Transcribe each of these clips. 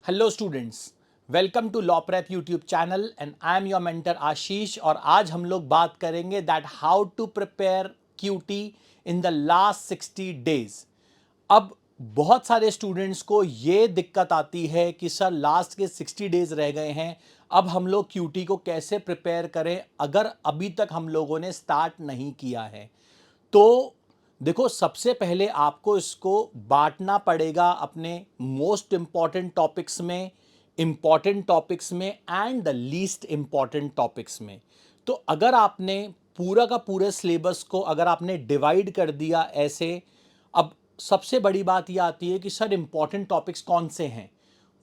Hello students, welcome to law prep YouTube channel and I am your mentor Ashish. और आज हम लोग बात करेंगे that how to prepare QT in the last 60 days. अब बहुत सारे स्टूडेंट्स को ये दिक्कत आती है कि सर लास्ट के 60 डेज रह गए हैं, अब हम लोग क्यूटी को कैसे प्रिपेयर करें अगर अभी तक हम लोगों ने स्टार्ट नहीं किया है। तो देखो, सबसे पहले आपको इसको बांटना पड़ेगा अपने मोस्ट इंपॉर्टेंट टॉपिक्स में and the least important topics में। तो अगर आपने पूरा का पूरे सिलेबस को अगर आपने डिवाइड कर दिया ऐसे, अब सबसे बड़ी बात यह आती है कि सर इंपॉर्टेंट टॉपिक्स कौन से हैं।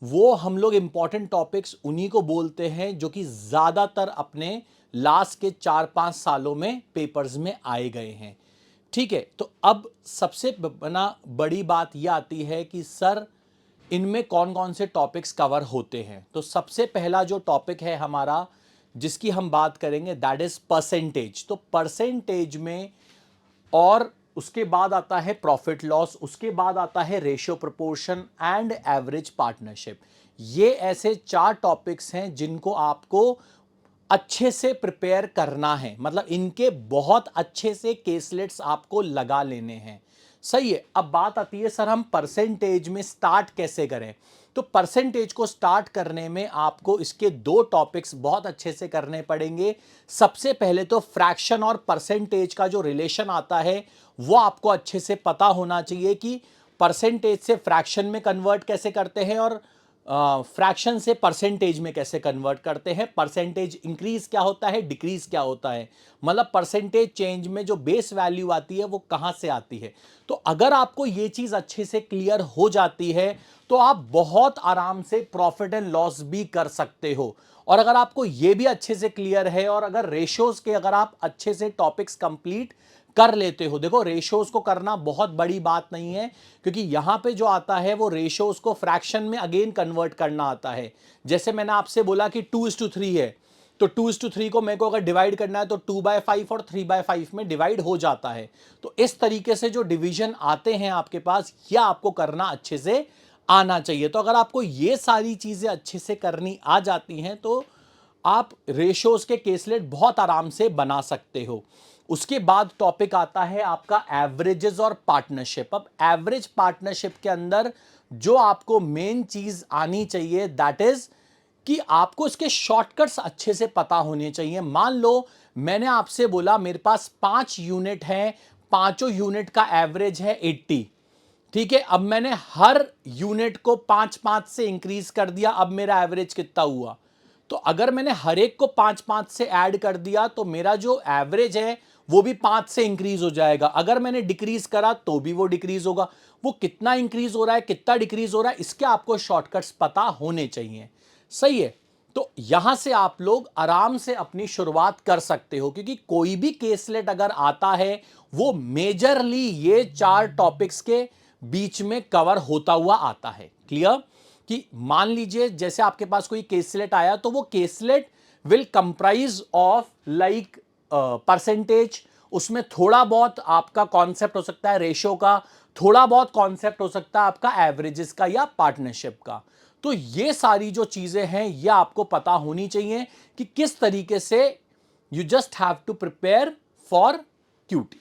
वो हम लोग इंपॉर्टेंट टॉपिक्स उन्हीं को बोलते हैं जो कि ज़्यादातर अपने लास्ट के 4-5 सालों में पेपर्स में आए गए हैं। ठीक है, तो अब सबसे बड़ी बात यह आती है कि सर इनमें कौन कौन से टॉपिक्स कवर होते हैं। तो सबसे पहला जो टॉपिक है हमारा जिसकी हम बात करेंगे दैट इज परसेंटेज। तो परसेंटेज में, और उसके बाद आता है प्रॉफिट लॉस, उसके बाद आता है ratio proportion and average partnership. ये ऐसे 4 टॉपिक्स हैं जिनको आपको अच्छे से प्रिपेयर करना है, मतलब इनके बहुत अच्छे से केसलेट्स आपको लगा लेने हैं। सही है। अब बात आती है सर हम परसेंटेज में स्टार्ट कैसे करें। तो परसेंटेज को स्टार्ट करने में आपको इसके 2 टॉपिक्स बहुत अच्छे से करने पड़ेंगे। सबसे पहले तो फ्रैक्शन और परसेंटेज का जो रिलेशन आता है वो आपको अच्छे से पता होना चाहिए कि परसेंटेज से फ्रैक्शन में कन्वर्ट कैसे करते हैं और फ्रैक्शन से परसेंटेज में कैसे कन्वर्ट करते हैं। परसेंटेज इंक्रीज क्या होता है, डिक्रीज क्या होता है, मतलब परसेंटेज चेंज में जो बेस वैल्यू आती है वो कहां से आती है। तो अगर आपको ये चीज अच्छे से क्लियर हो जाती है तो आप बहुत आराम से प्रॉफिट एंड लॉस भी कर सकते हो। और अगर आपको ये भी अच्छे से क्लियर है और अगर रेशियोज के अगर आप अच्छे से टॉपिक्स कंप्लीट कर लेते हो, देखो रेशियोज को करना बहुत बड़ी बात नहीं है क्योंकि यहां पे जो आता है वो रेशियोज को फ्रैक्शन में अगेन कन्वर्ट करना आता है। जैसे मैंने आपसे बोला कि 2:3 है, तो 2:3 को मेरे को अगर डिवाइड करना है तो 2/5 और 3/5 में डिवाइड हो जाता है। तो इस तरीके से जो डिवीजन आते हैं आपके पास, यह आपको करना अच्छे से आना चाहिए। तो अगर आपको ये सारी चीजें अच्छे से करनी आ जाती हैं तो आप रेशियोज के केसलेट बहुत आराम से बना सकते हो। उसके बाद टॉपिक आता है आपका एवरेजेस और पार्टनरशिप। अब एवरेज पार्टनरशिप के अंदर जो आपको मेन चीज आनी चाहिए दैट इज कि आपको इसके शॉर्टकट्स अच्छे से पता होने चाहिए। मान लो मैंने आपसे बोला मेरे पास 5 यूनिट हैं, पांचों यूनिट का एवरेज है 80। ठीक है, अब मैंने हर यूनिट को 5-5 से इंक्रीज कर दिया, अब मेरा एवरेज कितना हुआ। तो अगर मैंने हर एक को 5-5 से ऐड कर दिया तो मेरा जो एवरेज है वो भी 5 से इंक्रीज हो जाएगा। अगर मैंने डिक्रीज करा तो भी वो डिक्रीज होगा। वो कितना इंक्रीज हो रहा है, कितना डिक्रीज हो रहा है, इसके आपको शॉर्टकट्स पता होने चाहिए। सही है। तो यहां से आप लोग आराम से अपनी शुरुआत कर सकते हो क्योंकि कोई भी केसलेट अगर आता है वो मेजरली ये 4 टॉपिक्स के बीच में कवर होता हुआ आता है। क्लियर? कि मान लीजिए जैसे आपके पास कोई केसलेट आया तो वो caselet will comprise of like percentage, उसमें थोड़ा बहुत आपका कॉन्सेप्ट हो सकता है रेशियो का, थोड़ा बहुत कॉन्सेप्ट हो सकता है आपका एवरेजेस का या पार्टनरशिप का। तो ये सारी जो चीजें हैं ये आपको पता होनी चाहिए कि किस तरीके से you just have to prepare for QT.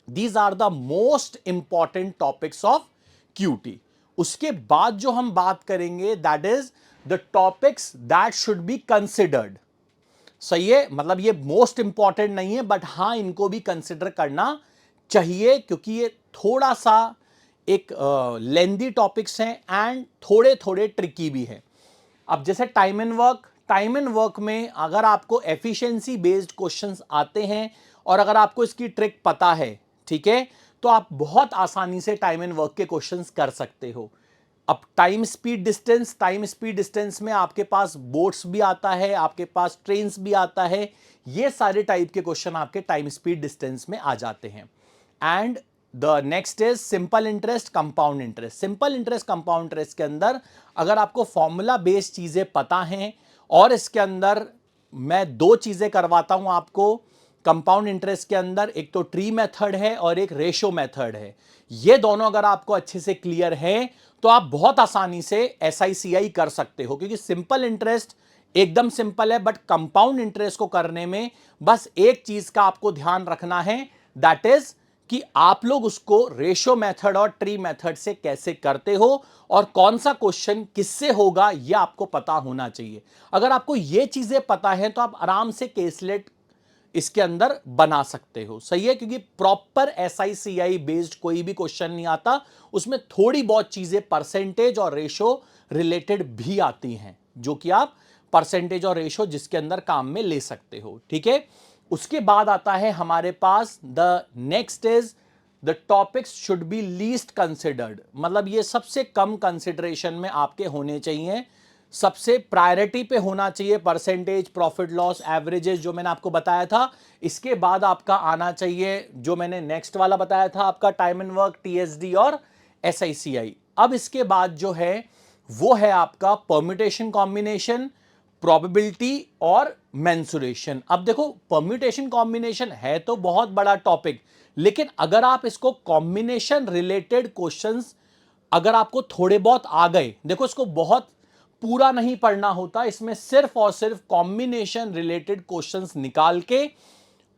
These are the most important topics of QT. उसके बाद जो हम बात करेंगे that is the topics that should be considered. सही है, मतलब ये मोस्ट इंपॉर्टेंट नहीं है बट हां इनको भी कंसिडर करना चाहिए क्योंकि ये थोड़ा सा एक लेंदी टॉपिक्स हैं एंड थोड़े थोड़े ट्रिकी भी हैं। अब जैसे टाइम एंड वर्क में अगर आपको एफिशिएंसी बेस्ड क्वेश्चंस आते हैं और अगर आपको इसकी ट्रिक पता है, ठीक है, तो आप बहुत आसानी से टाइम एंड वर्क के क्वेश्चंस कर सकते हो। अब टाइम स्पीड डिस्टेंस में आपके पास बोट्स भी आता है, आपके पास ट्रेन्स भी आता है। ये सारे टाइप के क्वेश्चन आपके टाइम स्पीड डिस्टेंस में आ जाते हैं। And the next is simple interest compound interest. Simple interest compound interest के अंदर अगर आपको फॉर्मूला बेस्ड चीजें पता हैं और इसके अंदर मैं 2 चीजें करवाता हूं आपको कंपाउंड इंटरेस्ट के अंदर एक तो ट्री मेथड है और एक रेशो मेथड है। ये दोनों अगर आपको अच्छे से क्लियर है तो आप बहुत आसानी से एसआईसीआई कर सकते हो, क्योंकि सिंपल इंटरेस्ट एकदम सिंपल है, बट कंपाउंड इंटरेस्ट को करने में बस एक चीज का आपको ध्यान रखना है, दैट इज कि आप लोग उसको रेशो मेथड और ट्री मेथड से कैसे करते हो और कौन सा क्वेश्चन किससे होगा यह आपको पता होना चाहिए। अगर आपको यह चीजें पता है तो आप आराम से केसलेट इसके अंदर बना सकते हो। सही है, क्योंकि प्रॉपर एसआईसीआई बेस्ड कोई भी क्वेश्चन नहीं आता, उसमें थोड़ी बहुत चीजें परसेंटेज और रेशो रिलेटेड भी आती हैं, जो कि आप परसेंटेज और रेशो जिसके अंदर काम में ले सकते हो। ठीक है, उसके बाद आता है हमारे पास the next is the topics should be least considered, मतलब ये सबसे कम कंसिडरेशन में आपके होने चाहिए, सबसे प्रायोरिटी पे होना चाहिए परसेंटेज, प्रॉफिट लॉस, एवरेजेस जो मैंने आपको बताया था। इसके बाद आपका आना चाहिए जो मैंने नेक्स्ट वाला बताया था आपका टाइम एंड वर्क, टीएसडी और एसआईसीआई। अब इसके बाद जो है वो है आपका परम्यूटेशन कॉम्बिनेशन, प्रोबेबिलिटी और मेंसुरेशन। अब देखो परम्यूटेशन कॉम्बिनेशन है तो बहुत बड़ा टॉपिक, लेकिन अगर आप इसको कॉम्बिनेशन रिलेटेड क्वेश्चंस अगर आपको थोड़े बहुत आ गए, देखो इसको बहुत पूरा नहीं पढ़ना होता, इसमें सिर्फ और सिर्फ कॉम्बिनेशन रिलेटेड क्वेश्चंस निकाल के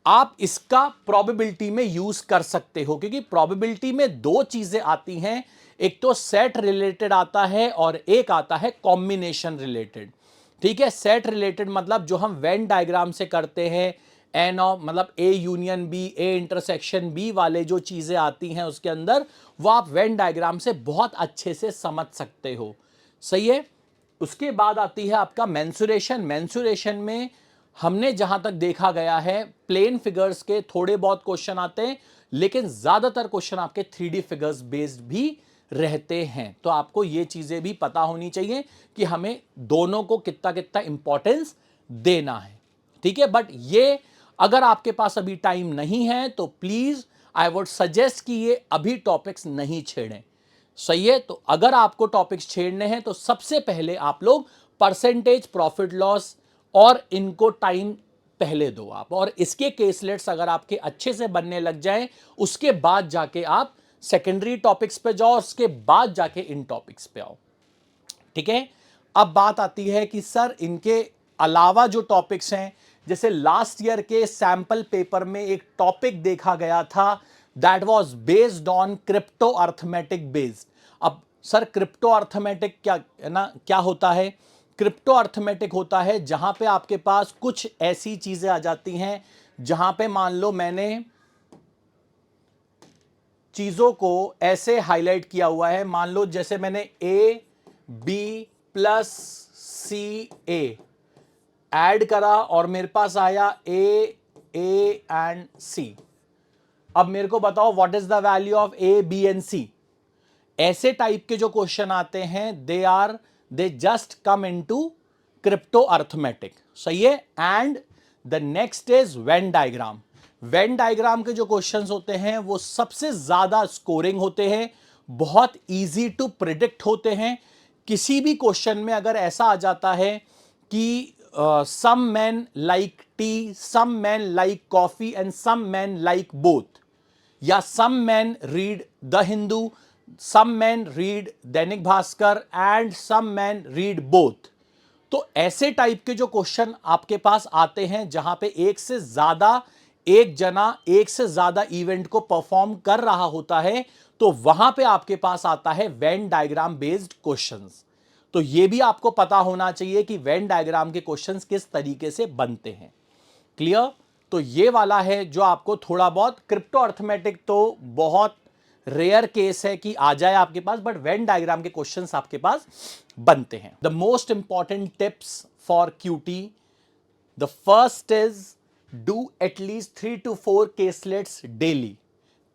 आप इसका प्रोबेबिलिटी में यूज कर सकते हो, क्योंकि प्रोबेबिलिटी में दो चीजें आती हैं, एक तो सेट रिलेटेड आता है और एक आता है कॉम्बिनेशन रिलेटेड। ठीक है, सेट रिलेटेड मतलब जो हम वेन डायग्राम से करते हैं, एन ऑफ मतलब A union B, A intersection B वाले जो चीजें आती हैं उसके अंदर, वो आप वेन डायग्राम से बहुत अच्छे से समझ सकते हो। सही है, उसके बाद आती है आपका मेंसुरेशन। मेंसुरेशन में हमने जहां तक देखा गया है प्लेन फिगर्स के थोड़े बहुत क्वेश्चन आते हैं, लेकिन ज्यादातर क्वेश्चन आपके 3D फिगर्स बेस्ड भी रहते हैं। तो आपको ये चीजें भी पता होनी चाहिए कि हमें दोनों को कितना कितना इंपॉर्टेंस देना है। ठीक है, बट ये अगर आपके पास अभी टाइम नहीं है तो प्लीज आई वुड सजेस्ट कि ये अभी टॉपिक्स नहीं छेड़ें। सही है, तो अगर आपको टॉपिक्स छेड़ने हैं तो सबसे पहले आप लोग परसेंटेज, प्रॉफिट लॉस और इनको टाइम पहले दो आप, और इसके केसलेट्स अगर आपके अच्छे से बनने लग जाएं उसके बाद जाके आप सेकेंडरी टॉपिक्स पे जाओ, उसके बाद जाके इन टॉपिक्स पे आओ। ठीक है, अब बात आती है कि सर इनके अलावा जो टॉपिक्स हैं, जैसे लास्ट ईयर के सैंपल पेपर में एक टॉपिक देखा गया था that was based on crypto arithmetic based. अब सर क्रिप्टो अर्थमेटिक क्या है ना, क्या होता है? क्रिप्टो अर्थमेटिक होता है जहां पे आपके पास कुछ ऐसी चीजें आ जाती हैं जहां पे मान लो मैंने चीजों को ऐसे हाईलाइट किया हुआ है, मान लो जैसे मैंने A B plus C A add करा और मेरे पास आया ए एंड सी। अब मेरे को बताओ what is the value of A B and C. ऐसे टाइप के जो क्वेश्चन आते हैं they just come into crypto arithmetic. सही है, and the next is Venn diagram. Venn diagram के जो क्वेश्चंस होते हैं वो सबसे ज्यादा स्कोरिंग होते हैं, बहुत इजी टू प्रिडिक्ट होते हैं। किसी भी क्वेश्चन में अगर ऐसा आ जाता है कि some man like tea, some man like coffee and some man like both, या some man read the Hindu, some man read Dainik Bhaskar and some man read both, तो ऐसे टाइप के जो क्वेश्चन आपके पास आते हैं जहां पे एक जना एक से ज्यादा इवेंट को परफॉर्म कर रहा होता है, तो वहां पे आपके पास आता है वेन डायग्राम बेस्ड क्वेश्चंस। तो यह भी आपको पता होना चाहिए कि वेन डायग्राम के क्वेश्चंस किस तरीके से बनते हैं। क्लियर? तो ये वाला है जो आपको थोड़ा बहुत, क्रिप्टो अर्थमेटिक तो बहुत रेयर केस है कि आ जाए आपके पास, बट वेन डायग्राम के क्वेश्चंस आपके पास बनते हैं। The most important tips for QT, the first is do at least 3 to 4 caselets डेली।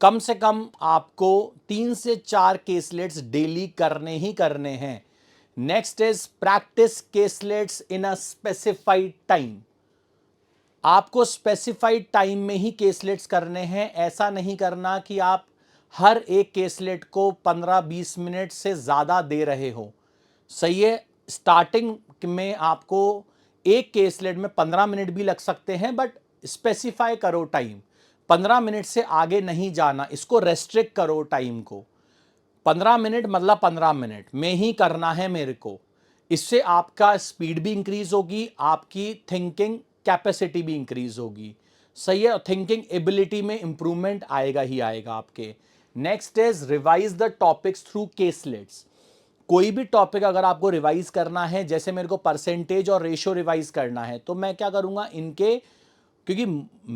कम से कम आपको 3 से 4 केसलेट्स डेली करने ही करने हैं। Next is practice केसलेट्स in a specified time. आपको स्पेसिफाइड टाइम में ही केसलेट्स करने हैं, ऐसा नहीं करना कि आप हर एक केसलेट को 15-20 मिनट से ज्यादा दे रहे हो। सही है, स्टार्टिंग में आपको एक केसलेट में 15 मिनट भी लग सकते हैं, बट स्पेसिफाई करो टाइम, 15 मिनट से आगे नहीं जाना, इसको रेस्ट्रिक्ट करो टाइम को। 15 मिनट मतलब 15 मिनट में ही करना है मेरे को। इससे आपका स्पीड भी इंक्रीज होगी, आपकी थिंकिंग कैपेसिटी भी इंक्रीज होगी। सही है, थिंकिंग एबिलिटी में इंप्रूवमेंट आएगा ही आएगा आपके। Next is revise the topics through केसलेट्स। कोई भी टॉपिक अगर आपको रिवाइज करना है, जैसे मेरे को परसेंटेज और रेशियो रिवाइज करना है, तो मैं क्या करूंगा, इनके, क्योंकि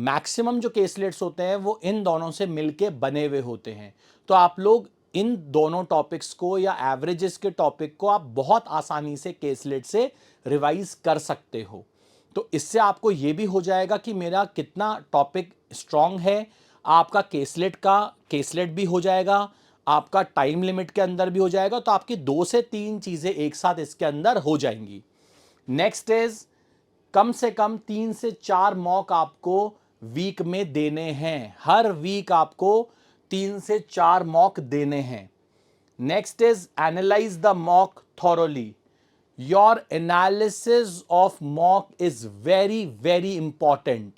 मैक्सिमम जो केसलेट्स होते हैं वो इन दोनों से मिलके बने हुए होते हैं, तो आप लोग इन दोनों टॉपिक्स को या एवरेजेस के टॉपिक को आप बहुत आसानी से केसलेट से रिवाइज कर सकते हो। तो इससे आपको ये भी हो जाएगा कि मेरा कितना टॉपिक स्ट्रांग है, आपका केसलेट भी हो जाएगा, आपका टाइम लिमिट के अंदर भी हो जाएगा, तो आपकी 2 से 3 चीजें एक साथ इसके अंदर हो जाएंगी। नेक्स्ट इज कम से कम 3 से 4 मॉक आपको वीक में देने हैं, हर वीक आपको 3 से 4 मॉक देने हैं। Next is analyse the mock thoroughly. Your analysis of mock is very very important.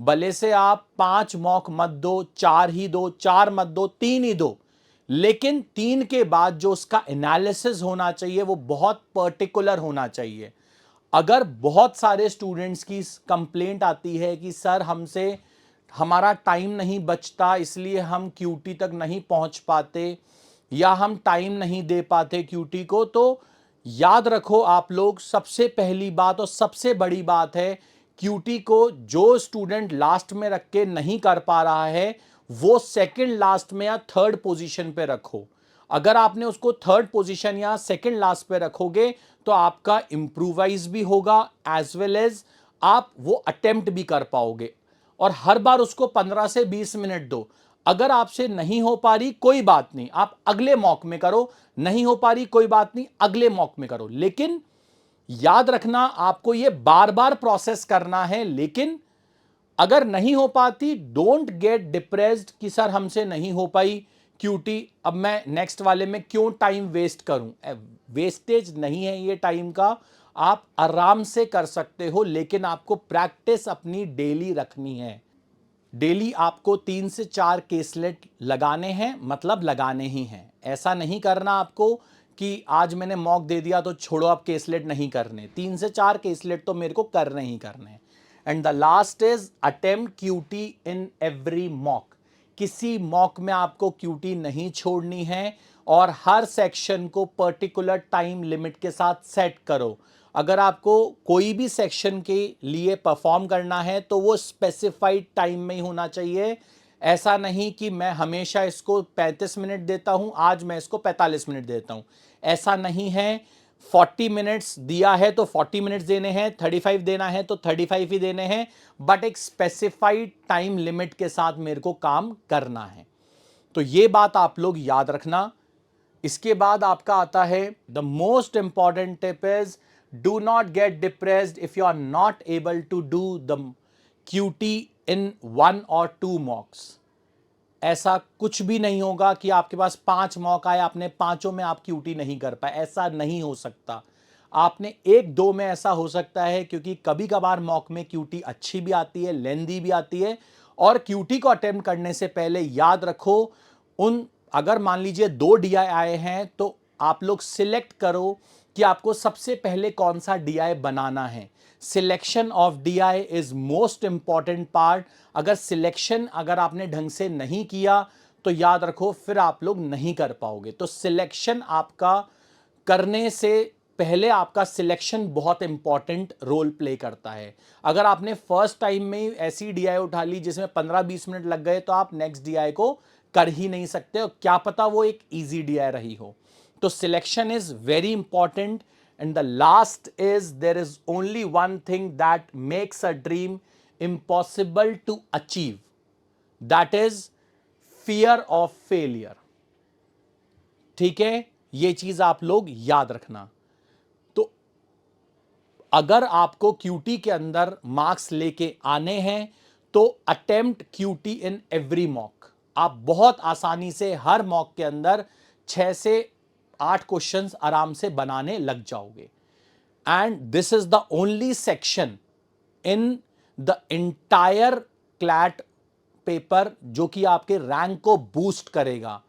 भले से आप 5 मॉक मत दो, 4 ही दो, 4 मत दो, 3 ही दो, लेकिन 3 के बाद जो उसका एनालिसिस होना चाहिए वो बहुत पर्टिकुलर होना चाहिए। अगर बहुत सारे स्टूडेंट्स की कंप्लेंट आती है कि सर हमसे हमारा टाइम नहीं बचता इसलिए हम क्यूटी तक नहीं पहुंच पाते, या हम टाइम नहीं दे पाते क्यूटी को, तो याद रखो आप लोग, सबसे पहली बात और सबसे बड़ी बात है, क्यूटी को जो स्टूडेंट लास्ट में रख के नहीं कर पा रहा है वो सेकंड लास्ट में या थर्ड पोजीशन पे रखो। अगर आपने उसको थर्ड पोजीशन या सेकंड लास्ट पे रखोगे तो आपका इंप्रूवाइज भी होगा, एज वेल एज आप वो अटेम्प्ट भी कर पाओगे। और हर बार उसको 15 से 20 मिनट दो। अगर आपसे नहीं हो पा रही कोई बात नहीं, आप अगले मॉक में करो, नहीं हो पा रही कोई बात नहीं, अगले मॉक में करो, लेकिन याद रखना आपको ये बार बार प्रोसेस करना है। लेकिन अगर नहीं हो पाती, डोंट गेट डिप्रेस्ड कि सर हमसे नहीं हो पाई क्यूटी, अब मैं नेक्स्ट वाले में क्यों टाइम वेस्ट करूं। वेस्टेज नहीं है ये टाइम का, आप आराम से कर सकते हो, लेकिन आपको प्रैक्टिस अपनी डेली रखनी है। डेली आपको 3 से 4 केसलेट लगाने हैं, मतलब लगाने ही हैं। ऐसा नहीं करना आपको कि आज मैंने मॉक दे दिया तो छोड़ो अब केसलेट नहीं करने, 3 से 4 केसलेट तो मेरे को करने ही करने। And the last is attempt QT in every mock. किसी मॉक में आपको क्यूटी नहीं छोड़नी है, और हर सेक्शन को पर्टिकुलर टाइम लिमिट के साथ सेट करो। अगर आपको कोई भी सेक्शन के लिए परफॉर्म करना है तो वो स्पेसिफाइड टाइम में ही होना चाहिए। ऐसा नहीं कि मैं हमेशा इसको 35 मिनट देता हूं, आज मैं इसको 45 मिनट देता हूं, ऐसा नहीं है। 40 मिनट्स दिया है तो 40 मिनट्स देने हैं, 35 देना है तो 35 ही देने हैं, बट एक स्पेसिफाइड टाइम लिमिट के साथ मेरे को काम करना है। तो ये बात आप लोग याद रखना। इसके बाद आपका आता है the most important tip is do not get depressed if you are not able to do the QT in 1 और 2 मॉक्स। ऐसा कुछ भी नहीं होगा कि आपके पास 5 मॉक आए, आपने पांचों में आप क्यूटी नहीं कर पाए, ऐसा नहीं हो सकता। आपने 1-2 में ऐसा हो सकता है, क्योंकि कभी कभार मॉक में क्यूटी अच्छी भी आती है, लेंदी भी आती है। और क्यूटी को अटेम्प्ट करने से पहले याद रखो, उन अगर मान लीजिए 2 डीआई आए हैं तो आप लोग सिलेक्ट करो कि आपको सबसे पहले कौन सा डीआई बनाना है। Selection of DI is most important part. अगर सिलेक्शन अगर आपने ढंग से नहीं किया तो याद रखो फिर आप लोग नहीं कर पाओगे। तो सिलेक्शन आपका करने से पहले आपका सिलेक्शन बहुत इंपॉर्टेंट रोल प्ले करता है। अगर आपने फर्स्ट टाइम में ऐसी डीआई उठा ली जिसमें 15-20 मिनट लग गए तो आप नेक्स्ट डीआई को कर ही नहीं सकते, और क्या पता वो एक इजी डीआई रही हो। तो selection is very important. And the last is there is only one thing that makes a dream impossible to achieve, that is fear of failure. ठीक है, ये चीज आप लोग याद रखना। तो अगर आपको क्यूटी के अंदर मार्क्स लेके आने हैं तो attempt QT in every mock. आप बहुत आसानी से हर मॉक के अंदर 6 से 8 क्वेश्चंस आराम से बनाने लग जाओगे। And this is the only section in the entire CLAT paper, जो कि आपके रैंक को बूस्ट करेगा,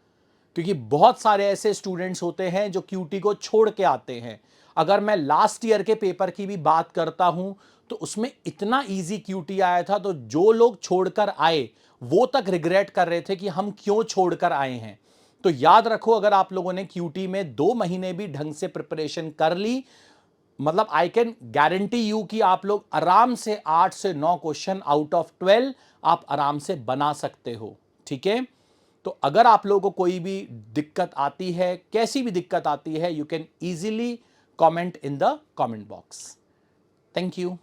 क्योंकि बहुत सारे ऐसे स्टूडेंट्स होते हैं जो क्यूटी को छोड़ के आते हैं। अगर मैं लास्ट ईयर के पेपर की भी बात करता हूं तो उसमें इतना इजी क्यूटी आया था, तो जो लोग छोड़कर आए वो तक रिग्रेट कर रहे थे कि हम क्यों छोड़कर आए हैं। तो याद रखो, अगर आप लोगों ने क्यूटी में 2 महीने भी ढंग से प्रिपरेशन कर ली, मतलब आई कैन गारंटी यू कि आप लोग आराम से 8 से 9 क्वेश्चन आउट ऑफ 12 आप आराम से बना सकते हो। ठीक है, तो अगर आप लोगों को कोई भी दिक्कत आती है, कैसी भी दिक्कत आती है, you can easily comment in the comment box. Thank you.